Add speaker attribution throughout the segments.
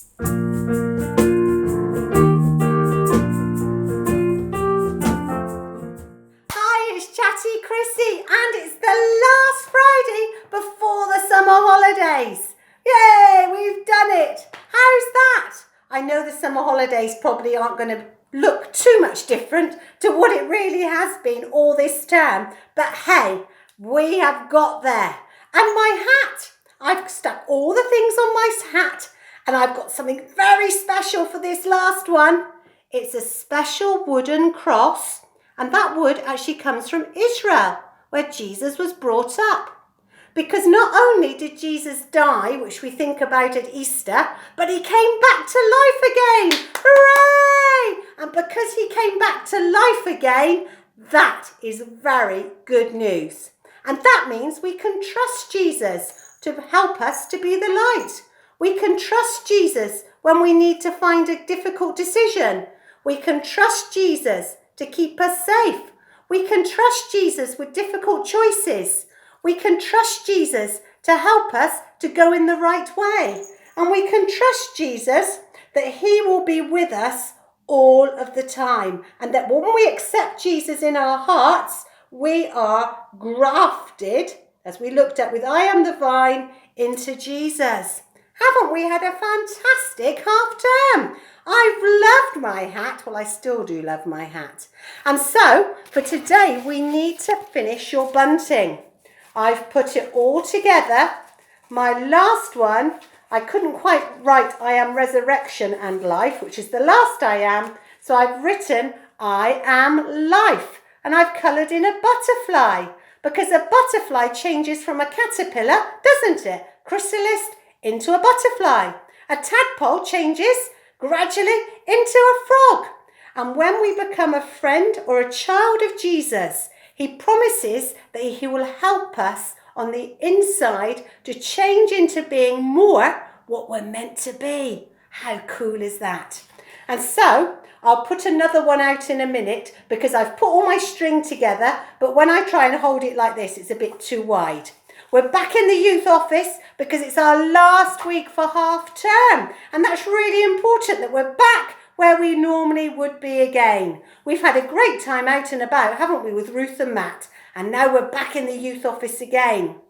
Speaker 1: Hi, it's Chatty Chrissy, and it's the last Friday before the summer holidays. Yay, we've done it. How's that? I know the summer holidays probably aren't going to look too much different to what it really has been all this term, but hey, we have got there. And my hat, I've stuck all the things on my hat, and I've got something very special for this last one. It's a special wooden cross. And that wood actually comes from Israel, where Jesus was brought up. Because not only did Jesus die, which we think about at Easter, but he came back to life again. Hooray! And because he came back to life again, that is very good news. And that means we can trust Jesus to help us to be the light. We can trust Jesus when we need to find a difficult decision. We can trust Jesus to keep us safe. We can trust Jesus with difficult choices. We can trust Jesus to help us to go in the right way. And we can trust Jesus that he will be with us all of the time. And that when we accept Jesus in our hearts, we are grafted, as we looked at with I am the vine, into Jesus. Haven't we had a fantastic half term? I've loved my hat. Well, I still do love my hat. And so, for today, we need to finish your bunting. I've put it all together. My last one, I couldn't quite write I am resurrection and life, which is the last I am. So I've written I am life. And I've coloured in a butterfly, because a butterfly changes from a caterpillar, doesn't it? Chrysalis into a butterfly. A tadpole changes gradually into a frog. And when we become a friend or a child of Jesus, he promises that he will help us on the inside to change into being more what we're meant to be. How cool is that? And so I'll put another one out in a minute because I've put all my string together, but when I try and hold it like this, it's a bit too wide. We're back in the youth office because it's our last week for half term. And that's really important that we're back where we normally would be again. We've had a great time out and about, haven't we, with Ruth and Matt? And now we're back in the youth office again.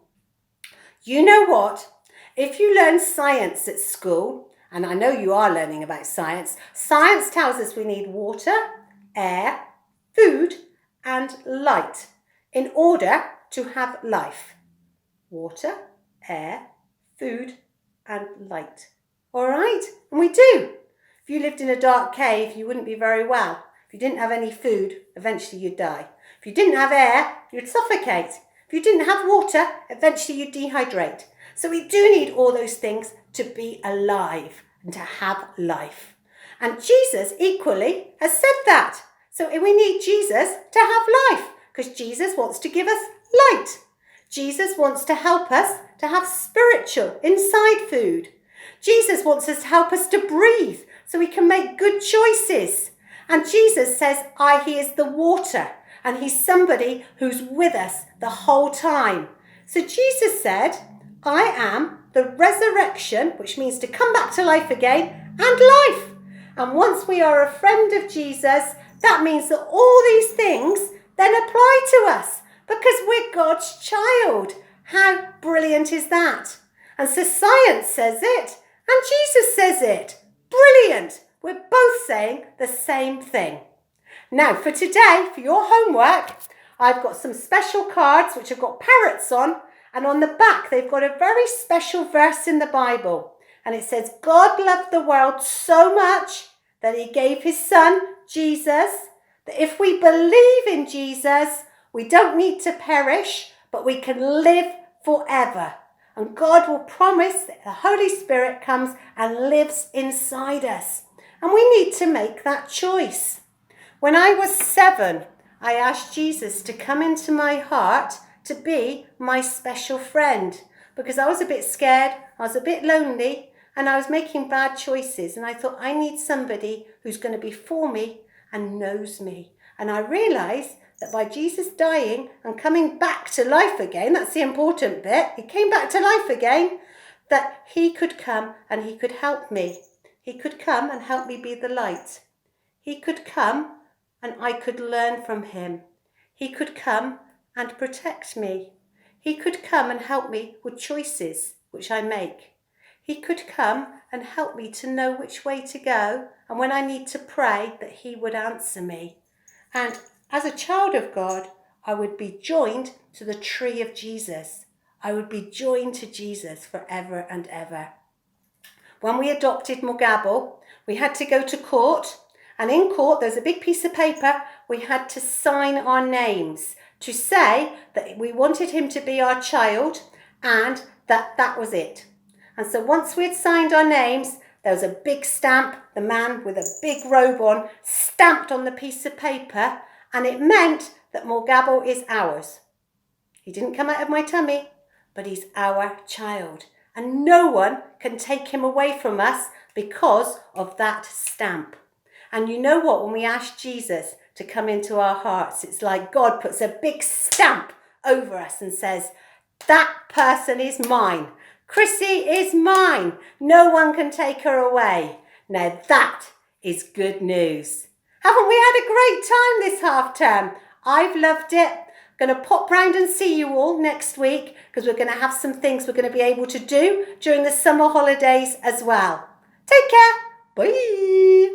Speaker 1: You know what? If you learn science at school, and I know you are learning about science, science tells us we need water, air, food, and light in order to have life. Water, air, food, and light. All right? And we do. If you lived in a dark cave, you wouldn't be very well. If you didn't have any food, eventually you'd die. If you didn't have air, you'd suffocate. If you didn't have water, eventually you'd dehydrate. So we do need all those things to be alive and to have life. And Jesus equally has said that. So we need Jesus to have life because Jesus wants to give us light. Jesus wants to help us to have spiritual inside food. Jesus wants us to help us to breathe so we can make good choices. And Jesus says, he is the water, and he's somebody who's with us the whole time. So Jesus said, I am the resurrection, which means to come back to life again, and life. And once we are a friend of Jesus, that means that all these things then apply to us. Because we're God's child. How brilliant is that? And so science says it, and Jesus says it. Brilliant. We're both saying the same thing. Now, for today, for your homework, I've got some special cards which have got parrots on, and on the back, they've got a very special verse in the Bible. And it says, God loved the world so much that he gave his son, Jesus, that if we believe in Jesus, we don't need to perish, but we can live forever. And God will promise that the Holy Spirit comes and lives inside us. And we need to make that choice. When I was 7, I asked Jesus to come into my heart to be my special friend because I was a bit scared, I was a bit lonely, and I was making bad choices. And I thought, I need somebody who's going to be for me and knows me. And I realised that by Jesus dying and coming back to life again, that's the important bit, he came back to life again, that he could come and he could help me. He could come and help me be the light. He could come and I could learn from him. He could come and protect me. He could come and help me with choices which I make. He could come and help me to know which way to go, and when I need to pray, that he would answer me. And as a child of God, I would be joined to the tree of Jesus. I would be joined to Jesus forever and ever. When we adopted Mogabo, we had to go to court, and in court there's a big piece of paper. We had to sign our names to say that we wanted him to be our child and that was it. And so once we had signed our names, there was a big stamp, the man with a big robe on, stamped on the piece of paper, and it meant that Mogabo is ours. He didn't come out of my tummy, but he's our child. And no one can take him away from us because of that stamp. And you know what? When we ask Jesus to come into our hearts, it's like God puts a big stamp over us and says, that person is mine. Chrissy is mine. No one can take her away. Now that is good news. Haven't we had a great time this half term? I've loved it. I'm going to pop round and see you all next week because we're going to have some things we're going to be able to do during the summer holidays as well. Take care. Bye.